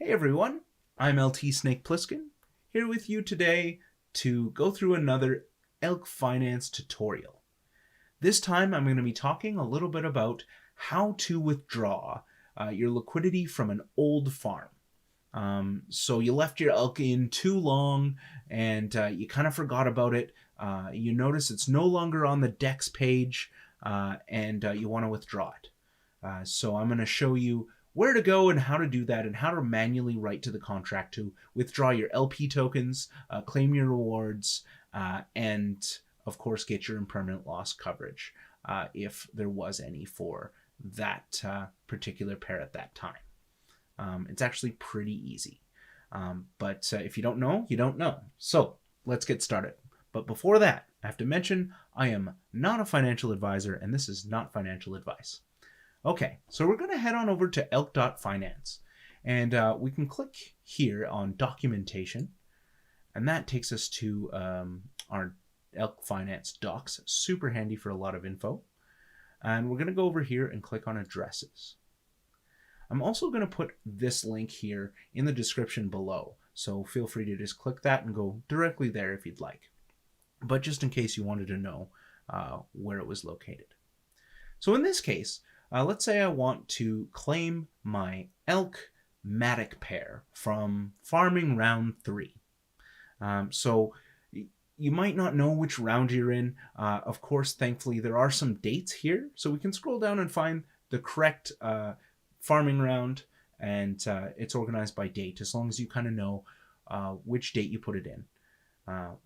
Hey everyone, I'm LT Snake Plissken, here with you today to go through another Elk Finance tutorial. This time I'm going to be talking a little bit about how to withdraw your liquidity from an old farm. So you left your elk in too long and you kind of forgot about it. You notice it's no longer on the DEX page and you want to withdraw it. So I'm going to show you where to go and how to do that and how to manually write to the contract to withdraw your LP tokens, claim your rewards, and of course get your impermanent loss coverage if there was any for that particular pair at that time. It's actually pretty easy. But if you don't know, you don't know. So let's get started. But before that, I have to mention I am not a financial advisor and this is not financial advice. Okay, so we're going to head on over to elk.finance and we can click here on documentation and that takes us to our Elk Finance docs. Super handy for a lot of info. And we're going to go over here and click on addresses. I'm also going to put this link here in the description below, so feel free to just click that and go directly there if you'd like. But just in case you wanted to know where it was located. So in this case, let's say I want to claim my elk Matic pair from farming round 3. So you might not know which round you're in. Of course, thankfully, there are some dates here, so we can scroll down and find the correct farming round, and it's organized by date as long as you kind of know which date you put it in.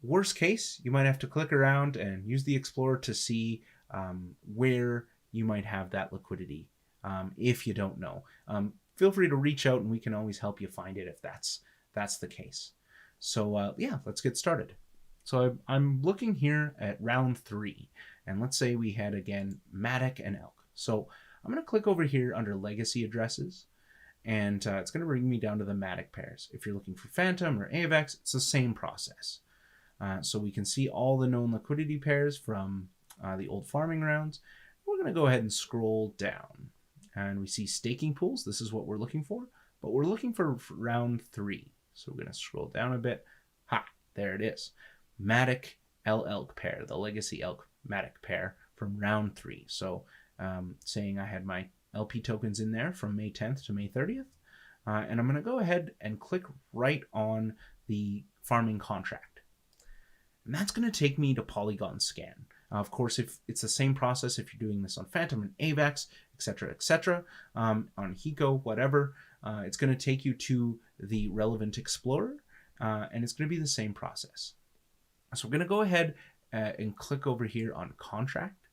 Worst case, you might have to click around and use the Explorer to see where you might have that liquidity if you don't know. Feel free to reach out and we can always help you find it if that's the case. So yeah, let's get started. So I'm looking here at round 3, and let's say we had again Matic and elk. So I'm going to click over here under legacy addresses, and it's going to bring me down to the Matic pairs. If you're looking for Phantom or AVEX, it's the same process. So we can see all the known liquidity pairs from the old farming rounds. We're going to go ahead and scroll down, and we see staking pools. This is what we're looking for, but we're looking for round 3. So we're going to scroll down a bit. Ha, there it is. Matic Elk pair, the legacy elk Matic pair from round 3. So saying I had my LP tokens in there from May 10th to May 30th. And I'm going to go ahead and click right on the farming contract. And that's going to take me to Polygon Scan. Of course, if it's the same process, if you're doing this on Phantom and AVEX, etc., on Hiko, whatever, it's going to take you to the relevant Explorer, and it's going to be the same process. So we're going to go ahead and click over here on Contract,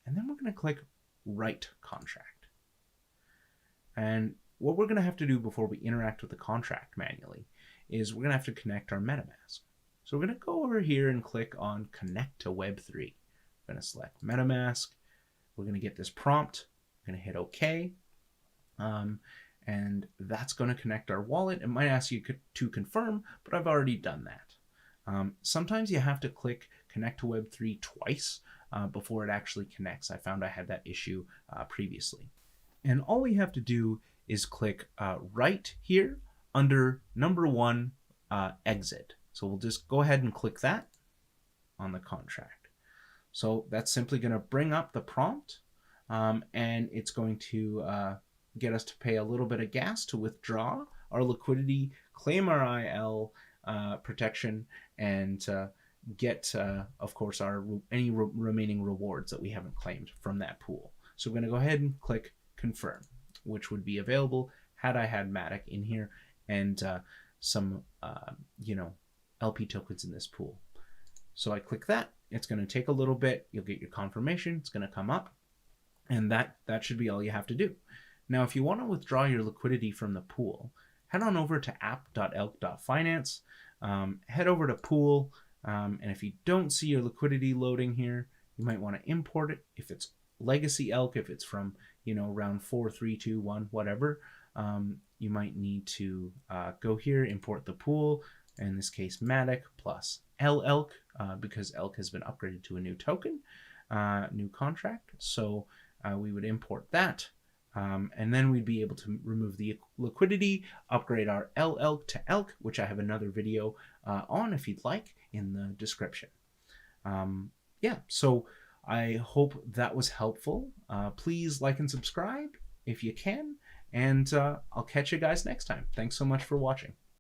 and then we're going to click Write Contract. And what we're going to have to do before we interact with the contract manually is we're going to have to connect our MetaMask. So we're going to go over here and click on Connect to Web3. We're going to select MetaMask. We're going to get this prompt. We're going to hit OK. And that's going to connect our wallet. It might ask you to confirm, but I've already done that. Sometimes you have to click Connect to Web3 twice before it actually connects. I found I had that issue previously. And all we have to do is click Write here under number 1, Exit. So we'll just go ahead and click that on the contract. So that's simply going to bring up the prompt, and it's going to get us to pay a little bit of gas to withdraw our liquidity, claim our IL protection, and get, of course, any remaining rewards that we haven't claimed from that pool. So we're going to go ahead and click Confirm, which would be available had I had Matic in here and some, LP tokens in this pool. So I click that. It's going to take a little bit. You'll get your confirmation. It's going to come up, and that should be all you have to do. Now, if you want to withdraw your liquidity from the pool, head on over to app.elk.finance, head over to pool, and if you don't see your liquidity loading here, you might want to import it. If it's legacy elk, if it's from round 4, 3, 2, 1, whatever, you might need to go here, import the pool. In this case, Matic plus elk, because elk has been upgraded to a new token, new contract. So we would import that. And then we'd be able to remove the liquidity, upgrade our Elk to Elk, which I have another video on if you'd like in the description. Yeah, so I hope that was helpful. Please like and subscribe if you can, and I'll catch you guys next time. Thanks so much for watching.